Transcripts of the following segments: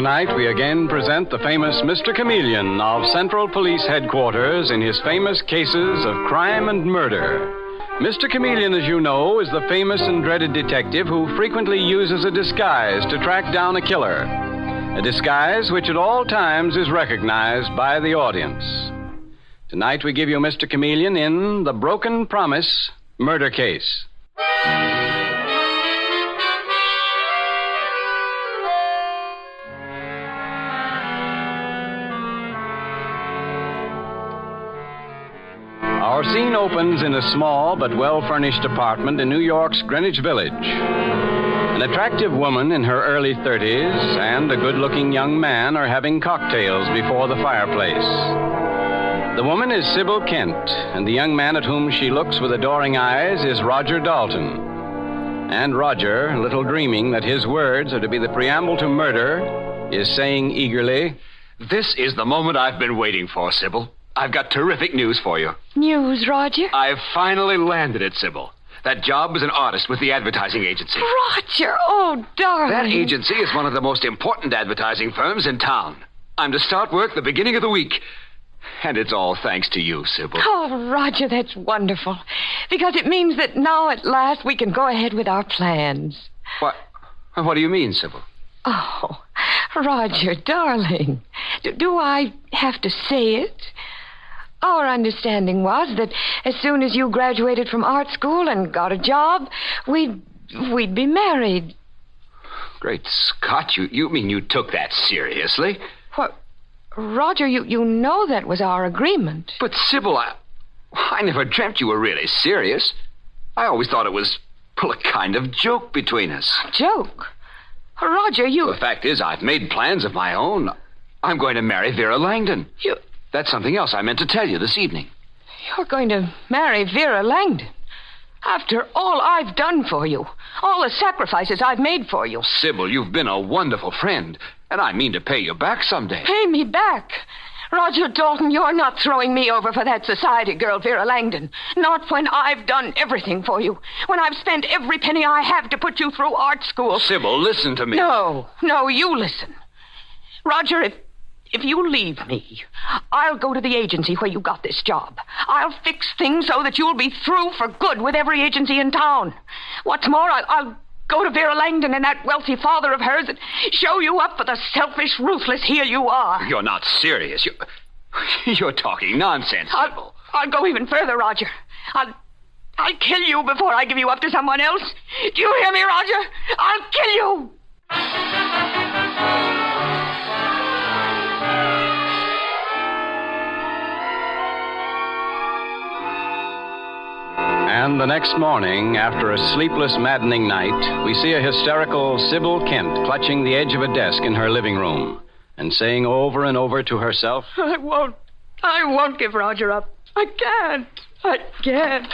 tonight we again present the famous Mr. Chameleon of Central Police Headquarters in his famous cases of crime and murder. Mr. Chameleon, as you know, is the famous and dreaded detective who frequently uses a disguise to track down a killer. A disguise which at all times is recognized by the audience. Tonight we give you Mr. Chameleon in The Broken Promise Murder Case. Our scene opens in a small but well-furnished apartment in New York's Greenwich Village. An attractive woman in her early 30s and a good-looking young man are having cocktails before the fireplace. The woman is Sybil Kent, and the young man at whom she looks with adoring eyes is Roger Dalton. And Roger, little dreaming that his words are to be the preamble to murder, is saying eagerly, "This is the moment I've been waiting for, Sybil. I've got terrific news for you." News, Roger? I've finally landed it, Sybil. That job as an artist with the advertising agency. Roger, oh, darling. That agency is one of the most important advertising firms in town. I'm to start work the beginning of the week. And it's all thanks to you, Sybil. Oh, Roger, that's wonderful. Because it means that now at last we can go ahead with our plans. What do you mean, Sybil? Oh, Roger, darling. Do I have to say it? Our understanding was that as soon as you graduated from art school and got a job, we'd be married. Great Scott, you mean you took that seriously? What? Roger, you know that was our agreement. But, Sybil, I never dreamt you were really serious. I always thought it was, well, a kind of joke between us. Joke? Roger, you... The fact is, I've made plans of my own. I'm going to marry Vera Langdon. That's something else I meant to tell you this evening. You're going to marry Vera Langdon? After all I've done for you, all the sacrifices I've made for you. Sybil, you've been a wonderful friend, and I mean to pay you back someday. Pay me back? Roger Dalton, you're not throwing me over for that society girl, Vera Langdon. Not when I've done everything for you. When I've spent every penny I have to put you through art school. Sybil, listen to me. No, you listen. Roger, if you leave me, I'll go to the agency where you got this job. I'll fix things so that you'll be through for good with every agency in town. What's more, I'll go to Vera Langdon and that wealthy father of hers and show you up for the selfish, ruthless heel you are. You're not serious. You're talking nonsense, Sybil. I'll go even further, Roger. I'll kill you before I give you up to someone else. Do you hear me, Roger? I'll kill you! And the next morning, after a sleepless, maddening night, we see a hysterical Sybil Kent clutching the edge of a desk in her living room and saying over and over to herself, I won't give Roger up. I can't.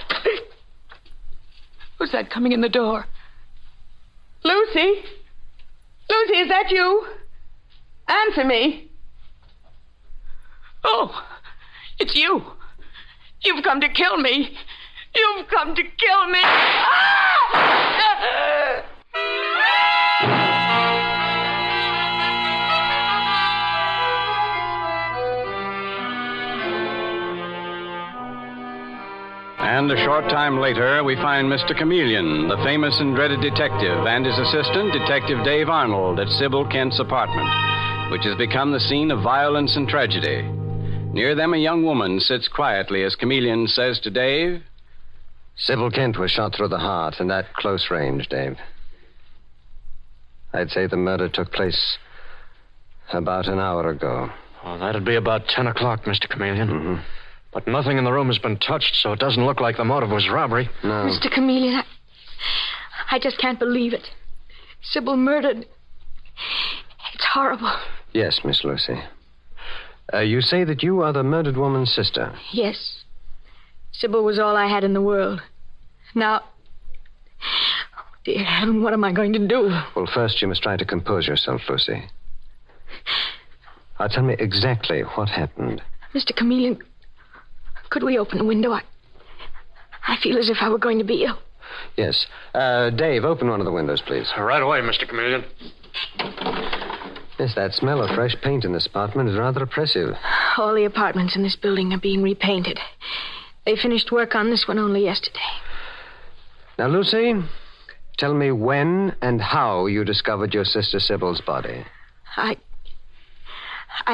Who's that coming in the door? Lucy? Lucy, is that you? Answer me. Oh, it's you. You've come to kill me. You've come to kill me. And a short time later, we find Mr. Chameleon, the famous and dreaded detective, and his assistant, Detective Dave Arnold, at Sybil Kent's apartment, which has become the scene of violence and tragedy. Near them, a young woman sits quietly as Chameleon says to Dave, Sybil Kent was shot through the heart, and at close range, Dave. I'd say the murder took place about an hour ago. Oh, that'd be about 10 o'clock, Mr. Chameleon. Mm-hmm. But nothing in the room has been touched, so it doesn't look like the motive was robbery. No. Mr. Chameleon, I just can't believe it. Sybil murdered. It's horrible. Yes, Miss Lucy. You say that you are the murdered woman's sister? Yes. Sybil was all I had in the world. Now, oh, dear heaven, what am I going to do? Well, first you must try to compose yourself, Lucy. Now, tell me exactly what happened. Mr. Chameleon, could we open the window? I feel as if I were going to be ill. Yes. Dave, open one of the windows, please. Right away, Mr. Chameleon. Yes, that smell of fresh paint in this apartment is rather oppressive. All the apartments in this building are being repainted. They finished work on this one only yesterday. Now, Lucy, tell me when and how you discovered your sister Sybil's body. I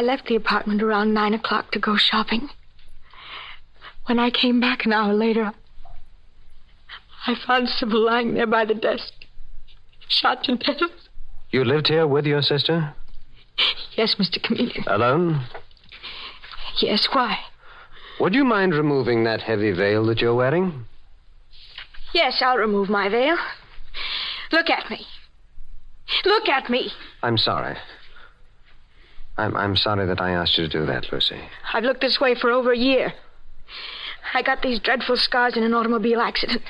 left the apartment around 9 o'clock to go shopping. When I came back an hour later, I found Sybil lying there by the desk, shot to death. You lived here with your sister? Yes, Mr. Chameleon. Alone? Yes, why? Would you mind removing that heavy veil that you're wearing? Yes, I'll remove my veil. Look at me. Look at me. I'm sorry. I'm sorry that I asked you to do that, Lucy. I've looked this way for over a year. I got these dreadful scars in an automobile accident.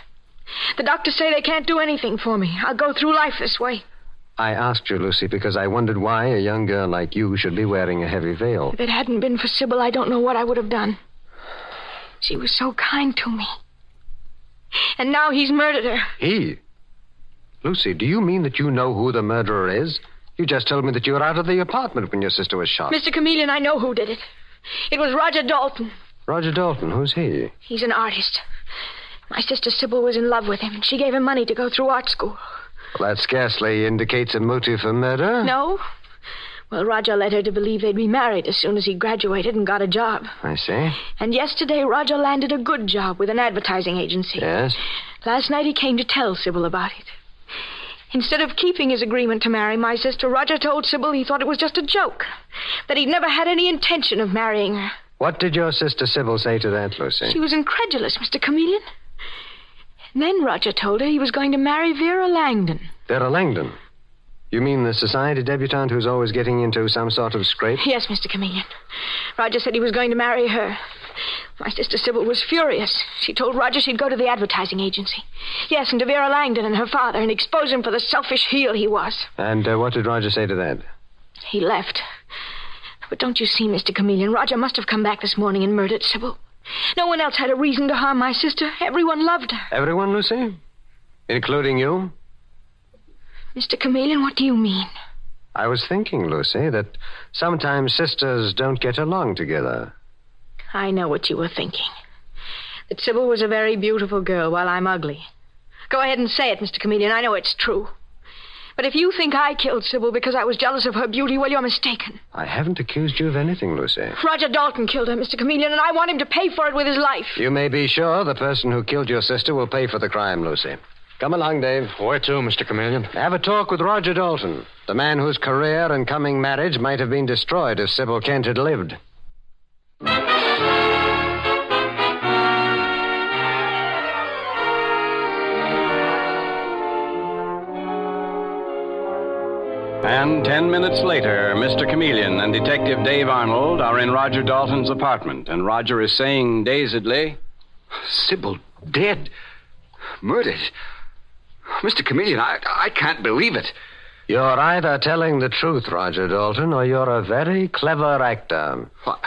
The doctors say they can't do anything for me. I'll go through life this way. I asked you, Lucy, because I wondered why a young girl like you should be wearing a heavy veil. If it hadn't been for Sybil, I don't know what I would have done. She was so kind to me. And now he's murdered her. He? Lucy, do you mean that you know who the murderer is? You just told me that you were out of the apartment when your sister was shot. Mr. Chameleon, I know who did it. It was Roger Dalton. Roger Dalton? Who's he? He's an artist. My sister Sybil was in love with him, and she gave him money to go through art school. Well, that scarcely indicates a motive for murder. No? Well, Roger led her to believe they'd be married as soon as he graduated and got a job. I see. And yesterday, Roger landed a good job with an advertising agency. Yes? Last night, he came to tell Sybil about it. Instead of keeping his agreement to marry my sister, Roger told Sybil he thought it was just a joke, that he'd never had any intention of marrying her. What did your sister Sybil say to that, Lucy? She was incredulous, Mr. Chameleon. And then Roger told her he was going to marry Vera Langdon. Vera Langdon? You mean the society debutante who's always getting into some sort of scrape? Yes, Mr. Chameleon. Roger said he was going to marry her. My sister Sybil was furious. She told Roger she'd go to the advertising agency. Yes, and to Vera Langdon and her father, and expose him for the selfish heel he was. And what did Roger say to that? He left. But don't you see, Mr. Chameleon, Roger must have come back this morning and murdered Sybil. No one else had a reason to harm my sister. Everyone loved her. Everyone, Lucy? Including you? Mr. Chameleon, what do you mean? I was thinking, Lucy, that sometimes sisters don't get along together. I know what you were thinking. That Sybil was a very beautiful girl while I'm ugly. Go ahead and say it, Mr. Chameleon. I know it's true. But if you think I killed Sybil because I was jealous of her beauty, well, you're mistaken. I haven't accused you of anything, Lucy. Roger Dalton killed her, Mr. Chameleon, and I want him to pay for it with his life. You may be sure the person who killed your sister will pay for the crime, Lucy. Come along, Dave. Where to, Mr. Chameleon? Have a talk with Roger Dalton, the man whose career and coming marriage might have been destroyed if Sybil Kent had lived. And 10 minutes later, Mr. Chameleon and Detective Dave Arnold are in Roger Dalton's apartment, and Roger is saying dazedly, Sybil dead. Murdered. Mr. Chameleon, I can't believe it. You're either telling the truth, Roger Dalton, or you're a very clever actor. What?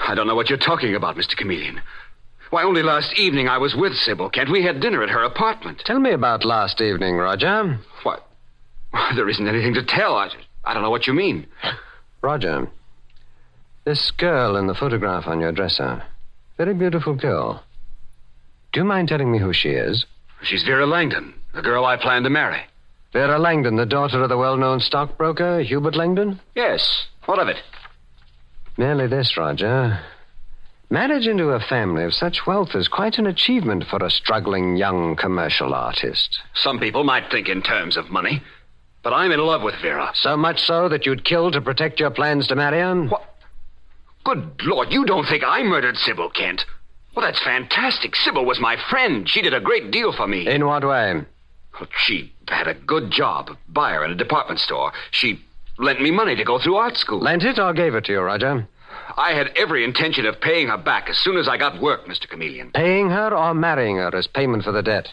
I don't know what you're talking about, Mr. Chameleon. Why, only last evening I was with Sybil Kent. We had dinner at her apartment. Tell me about last evening, Roger. What? There isn't anything to tell. I don't know what you mean. Roger, this girl in the photograph on your dresser, very beautiful girl. Do you mind telling me who she is? She's Vera Langdon, the girl I plan to marry. Vera Langdon, the daughter of the well-known stockbroker, Hubert Langdon? Yes. What of it? Merely this, Roger. Marriage into a family of such wealth is quite an achievement for a struggling young commercial artist. Some people might think in terms of money, but I'm in love with Vera. So much so that you'd kill to protect your plans to marry her? What? Good Lord, you don't think I murdered Sybil Kent? Well, that's fantastic. Sybil was my friend. She did a great deal for me. In what way? Well, she had a good job, a buyer in a department store. She lent me money to go through art school. Lent it or gave it to you, Roger? I had every intention of paying her back as soon as I got work, Mr. Chameleon. Paying her or marrying her as payment for the debt?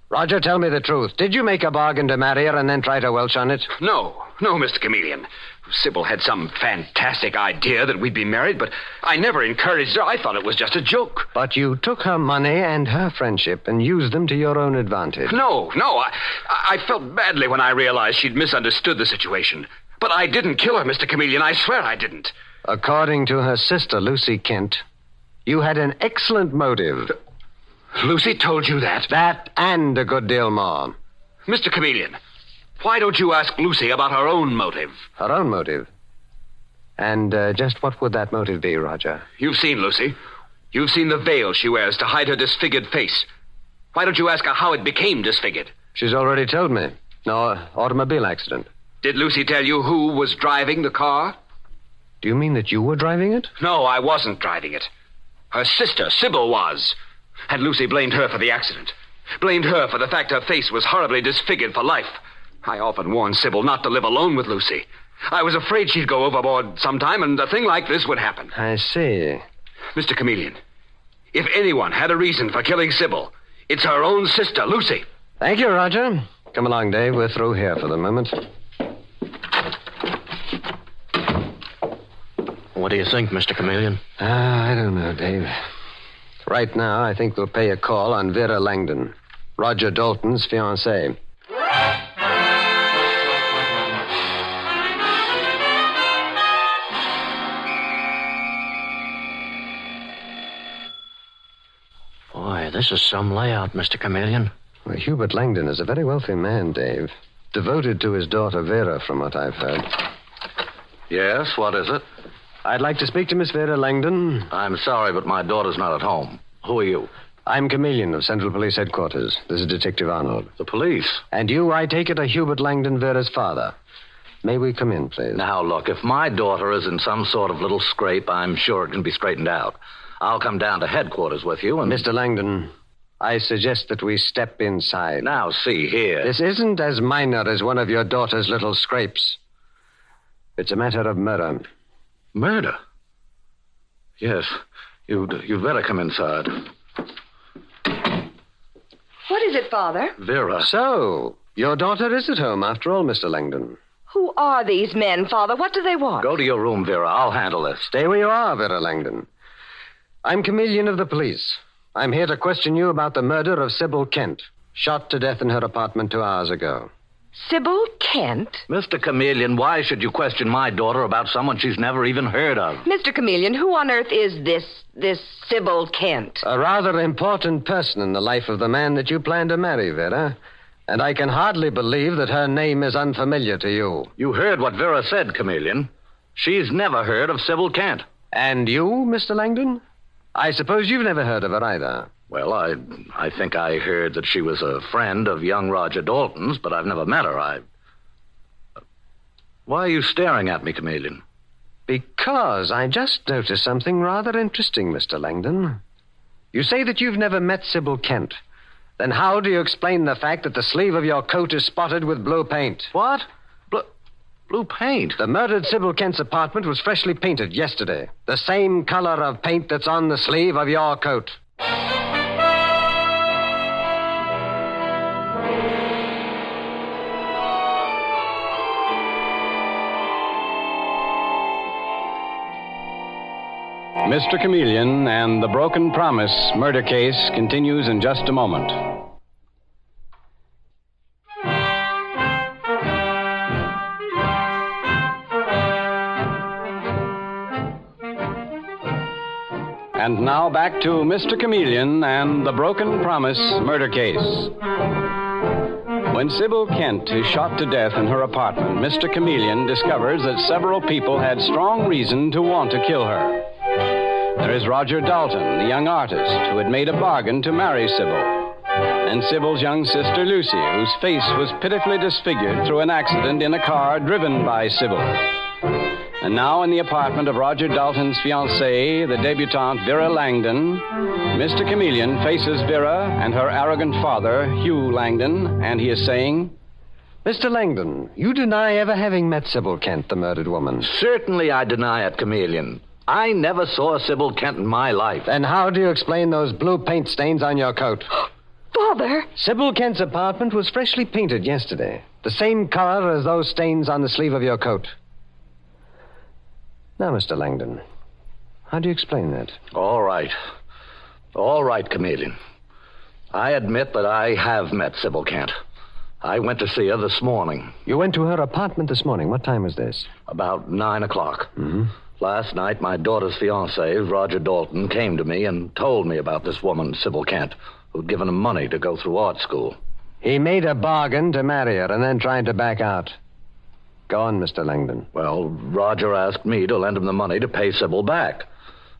Roger, tell me the truth. Did you make a bargain to marry her and then try to welch on it? No, Mr. Chameleon. Sybil had some fantastic idea that we'd be married, but I never encouraged her. I thought it was just a joke. But you took her money and her friendship and used them to your own advantage. No. I felt badly when I realized she'd misunderstood the situation. But I didn't kill her, Mr. Chameleon. I swear I didn't. According to her sister, Lucy Kent, you had an excellent motive. Lucy told you that? That and a good deal more. Mr. Chameleon, why don't you ask Lucy about her own motive? Her own motive? And just what would that motive be, Roger? You've seen Lucy. You've seen the veil she wears to hide her disfigured face. Why don't you ask her how it became disfigured? She's already told me. No automobile accident. Did Lucy tell you who was driving the car? Do you mean that you were driving it? No, I wasn't driving it. Her sister, Sybil, was. And Lucy blamed her for the accident. Blamed her for the fact her face was horribly disfigured for life. I often warned Sybil not to live alone with Lucy. I was afraid she'd go overboard sometime, and a thing like this would happen. I see. Mr. Chameleon, if anyone had a reason for killing Sybil, it's her own sister, Lucy. Thank you, Roger. Come along, Dave. We're through here for the moment. What do you think, Mr. Chameleon? I don't know, Dave. Right now, I think we'll pay a call on Vera Langdon, Roger Dalton's fiancée. Boy, this is some layout, Mr. Chameleon. Well, Hubert Langdon is a very wealthy man, Dave. Devoted to his daughter Vera, from what I've heard. Yes, what is it? I'd like to speak to Miss Vera Langdon. I'm sorry, but my daughter's not at home. Who are you? I'm Chameleon of Central Police Headquarters. This is Detective Arnold. The police. And you, I take it, are Hubert Langdon, Vera's father. May we come in, please? Now, look, if my daughter is in some sort of little scrape, I'm sure it can be straightened out. I'll come down to headquarters with you and... Mr. Langdon, I suggest that we step inside. Now, see here. This isn't as minor as one of your daughter's little scrapes. It's a matter of murder. Murder? Yes. You'd better come inside. What is it, Father? Vera. So, your daughter is at home after all, Mr. Langdon. Who are these men, Father? What do they want? Go to your room, Vera. I'll handle this. Stay where you are, Vera Langdon. I'm Chameleon of the police. I'm here to question you about the murder of Sybil Kent, shot to death in her apartment 2 hours ago. Sybil Kent? Mr. Chameleon, why should you question my daughter about someone she's never even heard of? Mr. Chameleon, who on earth is this Sybil Kent? A rather important person in the life of the man that you plan to marry, Vera. And I can hardly believe that her name is unfamiliar to you. You heard what Vera said, Chameleon. She's never heard of Sybil Kent. And you, Mr. Langdon? I suppose you've never heard of her either. Well, I think I heard that she was a friend of young Roger Dalton's, but I've never met her. Why are you staring at me, Chameleon? Because I just noticed something rather interesting, Mr. Langdon. You say that you've never met Sybil Kent. Then how do you explain the fact that the sleeve of your coat is spotted with blue paint? What? Blue paint? The murdered Sybil Kent's apartment was freshly painted yesterday. The same color of paint that's on the sleeve of your coat. Mr. Chameleon and the Broken Promise murder case continues in just a moment. And now back to Mr. Chameleon and the Broken Promise murder case. When Sybil Kent is shot to death in her apartment, Mr. Chameleon discovers that several people had strong reason to want to kill her. There is Roger Dalton, the young artist, who had made a bargain to marry Sybil. And Sybil's young sister, Lucy, whose face was pitifully disfigured through an accident in a car driven by Sybil. And now in the apartment of Roger Dalton's fiancée, the debutante Vera Langdon, Mr. Chameleon faces Vera and her arrogant father, Hugh Langdon, and he is saying... Mr. Langdon, you deny ever having met Sybil Kent, the murdered woman. Certainly I deny it, Chameleon. I never saw Sybil Kent in my life. Then how do you explain those blue paint stains on your coat? Father! Sybil Kent's apartment was freshly painted yesterday. The same color as those stains on the sleeve of your coat. Now, Mr. Langdon, how do you explain that? All right. All right, Chameleon. I admit that I have met Sybil Kent. I went to see her this morning. You went to her apartment this morning. What time was this? About 9 o'clock. Mm-hmm. Last night, my daughter's fiancé, Roger Dalton, came to me and told me about this woman, Sybil Kent, who'd given him money to go through art school. He made a bargain to marry her and then tried to back out. Go on, Mr. Langdon. Well, Roger asked me to lend him the money to pay Sybil back.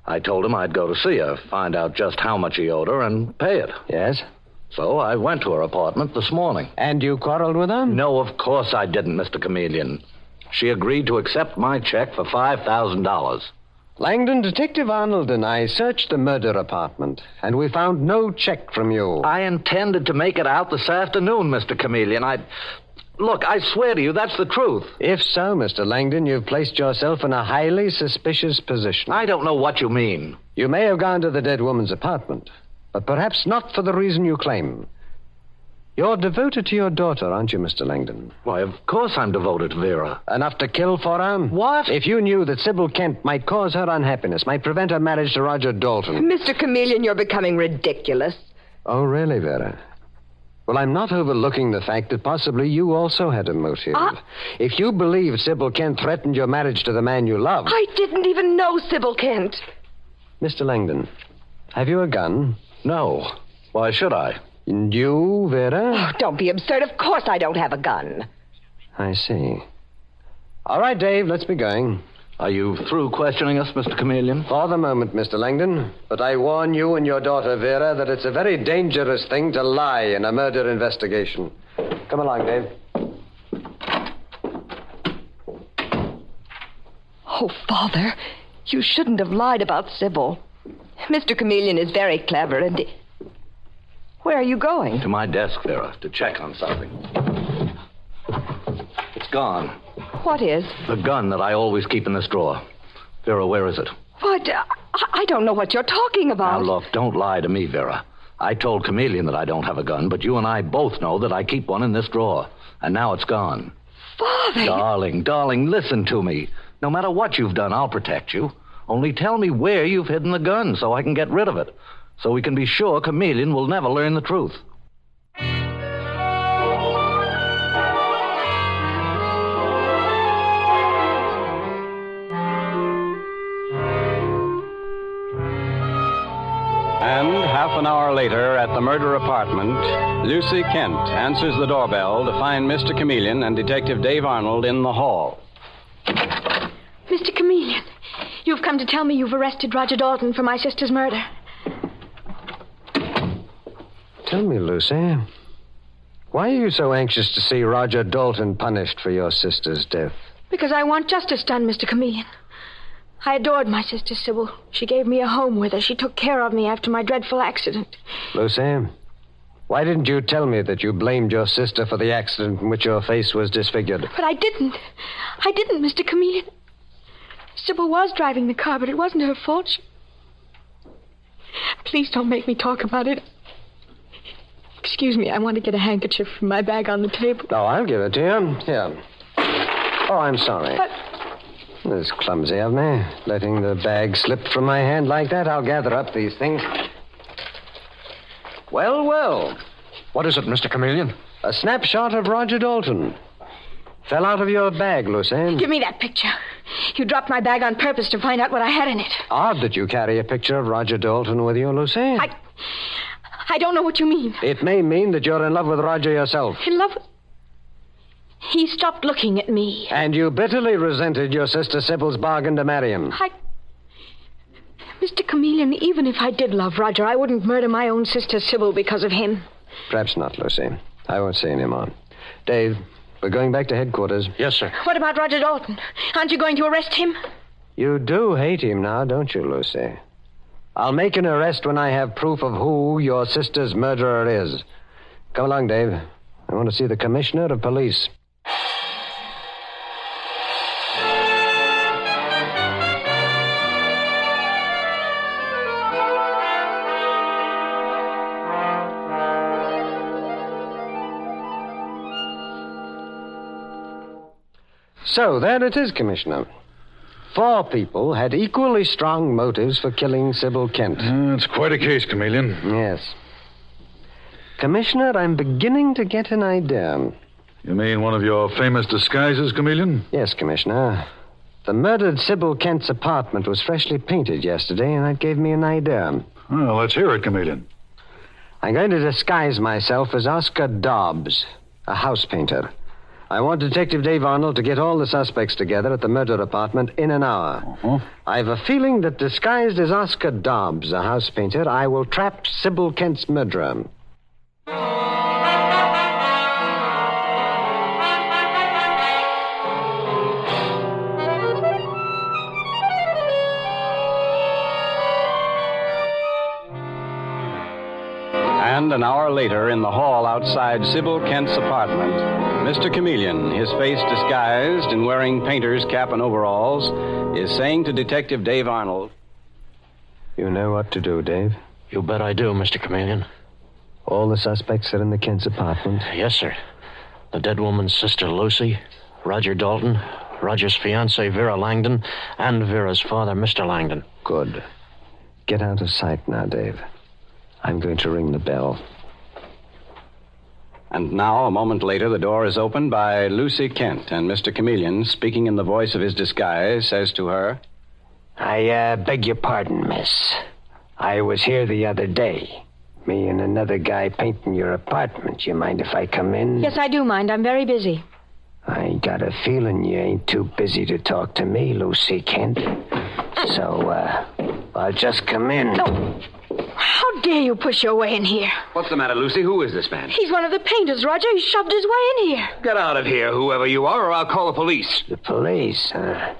I told him I'd go to see her, find out just how much he owed her, and pay it. Yes? So I went to her apartment this morning. And you quarreled with her? No, of course I didn't, Mr. Chameleon. She agreed to accept my check for $5,000. Langdon, Detective Arnold and I searched the murder apartment, and we found no check from you. I intended to make it out this afternoon, Mr. Chameleon. Look, I swear to you, that's the truth. If so, Mr. Langdon, you've placed yourself in a highly suspicious position. I don't know what you mean. You may have gone to the dead woman's apartment, but perhaps not for the reason you claim. You're devoted to your daughter, aren't you, Mr. Langdon? Why, of course I'm devoted to Vera. Enough to kill for her? What? If you knew that Sybil Kent might cause her unhappiness, might prevent her marriage to Roger Dalton. Mr. Chameleon, you're becoming ridiculous. Oh, really, Vera? Well, I'm not overlooking the fact that possibly you also had a motive. If you believe Sybil Kent threatened your marriage to the man you love... I didn't even know Sybil Kent. Mr. Langdon, have you a gun? No. Why should I? And you, Vera? Oh, don't be absurd. Of course I don't have a gun. I see. All right, Dave, let's be going. Are you through questioning us, Mr. Chameleon? For the moment, Mr. Langdon. But I warn you and your daughter, Vera, that it's a very dangerous thing to lie in a murder investigation. Come along, Dave. Oh, Father, you shouldn't have lied about Sybil. Mr. Chameleon is very clever, and... Where are you going? To my desk, Vera, to check on something. It's gone. What is? The gun that I always keep in this drawer. Vera, where is it? What? I don't know what you're talking about. Now, look, don't lie to me, Vera. I told Chameleon that I don't have a gun, but you and I both know that I keep one in this drawer. And now it's gone. Father! Darling, listen to me. No matter what you've done, I'll protect you. Only tell me where you've hidden the gun so I can get rid of it. So we can be sure Chameleon will never learn the truth. And half an hour later, at the murder apartment, Lucy Kent answers the doorbell to find Mr. Chameleon and Detective Dave Arnold in the hall. Mr. Chameleon, you've come to tell me you've arrested Roger Dalton for my sister's murder. Tell me, Lucy, why are you so anxious to see Roger Dalton punished for your sister's death? Because I want justice done, Mr. Chameleon. I adored my sister, Sybil. She gave me a home with her. She took care of me after my dreadful accident. Lucy, why didn't you tell me that you blamed your sister for the accident in which your face was disfigured? But I didn't. I didn't, Mr. Chameleon. Sybil was driving the car, but it wasn't her fault. Please don't make me talk about it. Excuse me, I want to get a handkerchief from my bag on the table. Oh, I'll give it to you. Here. Oh, I'm sorry. But... It's clumsy of me, letting the bag slip from my hand like that. I'll gather up these things. Well. What is it, Mr. Chameleon? A snapshot of Roger Dalton. Fell out of your bag, Lucy. Give me that picture. You dropped my bag on purpose to find out what I had in it. Odd that you carry a picture of Roger Dalton with you, Lucy. I don't know what you mean. It may mean that you're in love with Roger yourself. In love with... He stopped looking at me. And you bitterly resented your sister Sybil's bargain to marry him. Mr. Chameleon, even if I did love Roger, I wouldn't murder my own sister Sybil because of him. Perhaps not, Lucy. I won't say any more. Dave, we're going back to headquarters. Yes, sir. What about Roger Dalton? Aren't you going to arrest him? You do hate him now, don't you, Lucy? I'll make an arrest when I have proof of who your sister's murderer is. Come along, Dave. I want to see the commissioner of police. So, there it is, Commissioner. 4 people had equally strong motives for killing Sybil Kent. It's quite a case, Chameleon. Yes. Commissioner, I'm beginning to get an idea. You mean one of your famous disguises, Chameleon? Yes, Commissioner. The murdered Sybil Kent's apartment was freshly painted yesterday, and that gave me an idea. Well, let's hear it, Chameleon. I'm going to disguise myself as Oscar Dobbs, a house painter. I want Detective Dave Arnold to get all the suspects together at the murder apartment in an hour. Uh-huh. I've a feeling that disguised as Oscar Dobbs, a house painter, I will trap Sybil Kent's murderer. And an hour later, in the hall outside Sybil Kent's apartment, Mr. Chameleon, his face disguised and wearing painter's cap and overalls, is saying to Detective Dave Arnold, You know what to do, Dave. You bet I do, Mr. Chameleon. All the suspects are in the Kent's apartment. Yes, sir. The dead woman's sister, Lucy, Roger Dalton, Roger's fiancée, Vera Langdon, and Vera's father, Mr. Langdon. Good. Get out of sight now, Dave. I'm going to ring the bell. And now, a moment later, the door is opened by Lucy Kent, and Mr. Chameleon, speaking in the voice of his disguise, says to her, I beg your pardon, miss. I was here the other day. Me and another guy painting your apartment. You mind if I come in? Yes, I do mind. I'm very busy. I got a feeling you ain't too busy to talk to me, Lucy Kent. So, I'll just come in. No. How dare you push your way in here? What's the matter, Lucy? Who is this man? He's one of the painters, Roger. He shoved his way in here. Get out of here, whoever you are, or I'll call the police. The police, huh?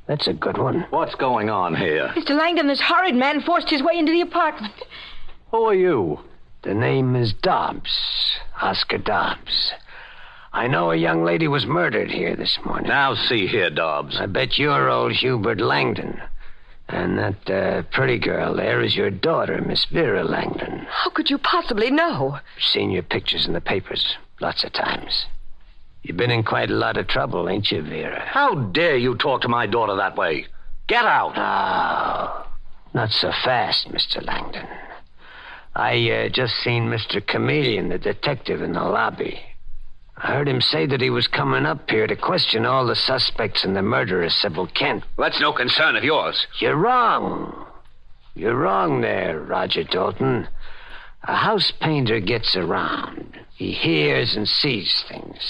That's a good one. What's going on here? Mr. Langdon, this horrid man forced his way into the apartment. Who are you? The name is Dobbs. Oscar Dobbs. I know a young lady was murdered here this morning. Now, see here, Dobbs. I bet you're old Hubert Langdon. And that pretty girl there is your daughter, Miss Vera Langdon. How could you possibly know? Seen your pictures in the papers lots of times. You've been in quite a lot of trouble, ain't you, Vera? How dare you talk to my daughter that way? Get out. Oh, not so fast, Mr. Langdon. I just seen Mr. Chameleon, the detective, in the lobby. I heard him say that he was coming up here to question all the suspects in the murder of Sybil Kent. That's no concern of yours. You're wrong. You're wrong there, Roger Dalton. A house painter gets around. He hears and sees things.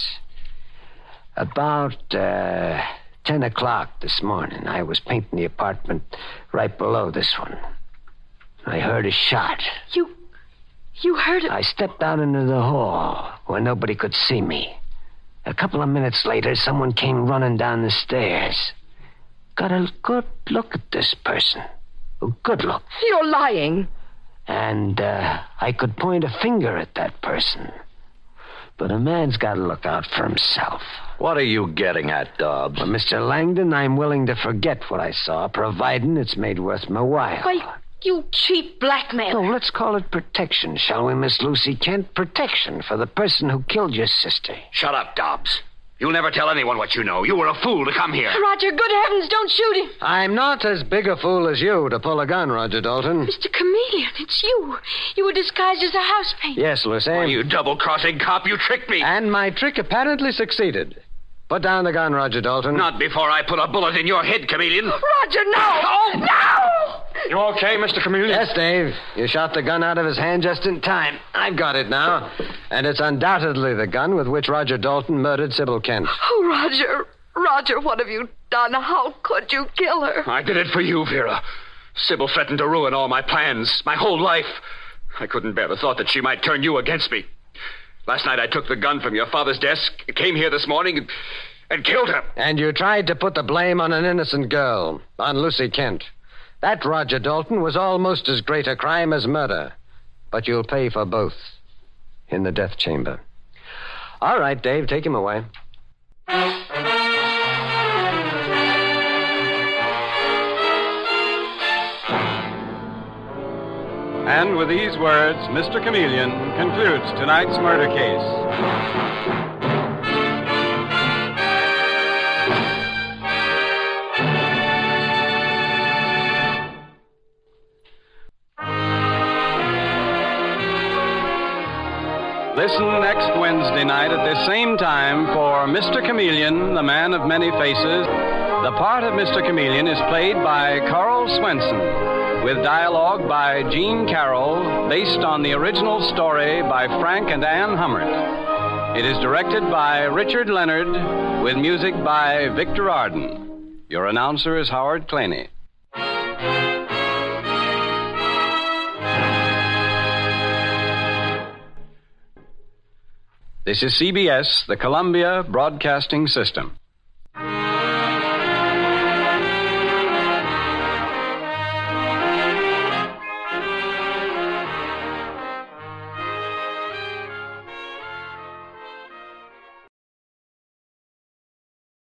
About 10 o'clock this morning, I was painting the apartment right below this one. I heard a shot. You heard it? I stepped out into the hall where nobody could see me. A couple of minutes later, someone came running down the stairs. Got a good look at this person. A good look. You're lying. And I could point a finger at that person. But a man's got to look out for himself. What are you getting at, Dobbs? Well, Mr. Langdon, I'm willing to forget what I saw, providing it's made worth my while. Why, you cheap blackmailer. No, let's call it protection, shall we, Miss Lucy Kent? Protection for the person who killed your sister. Shut up, Dobbs. You'll never tell anyone what you know. You were a fool to come here. Roger, good heavens, don't shoot him. I'm not as big a fool as you to pull a gun, Roger Dalton. Mr. Chameleon, it's you. You were disguised as a house painter. Yes, Lucy. Why, you double-crossing cop, you tricked me. And my trick apparently succeeded. Put down the gun, Roger Dalton. Not before I put a bullet in your head, Chameleon. Roger, no! Oh! No! You okay, Mr. Chameleon? Yes, Dave. You shot the gun out of his hand just in time. I've got it now. And it's undoubtedly the gun with which Roger Dalton murdered Sybil Kent. Oh, Roger. Roger, what have you done? How could you kill her? I did it for you, Vera. Sybil threatened to ruin all my plans, my whole life. I couldn't bear the thought that she might turn you against me. Last night I took the gun from your father's desk, came here this morning, and killed her. And you tried to put the blame on an innocent girl, on Lucy Kent. That, Roger Dalton, was almost as great a crime as murder. But you'll pay for both in the death chamber. All right, Dave, take him away. And with these words, Mr. Chameleon concludes tonight's murder case. Listen next Wednesday night at this same time for Mr. Chameleon, the Man of Many Faces. The part of Mr. Chameleon is played by Carl Swenson, with dialogue by Gene Carroll, based on the original story by Frank and Ann Hummert. It is directed by Richard Leonard, with music by Victor Arden. Your announcer is Howard Claney. This is CBS, the Columbia Broadcasting System.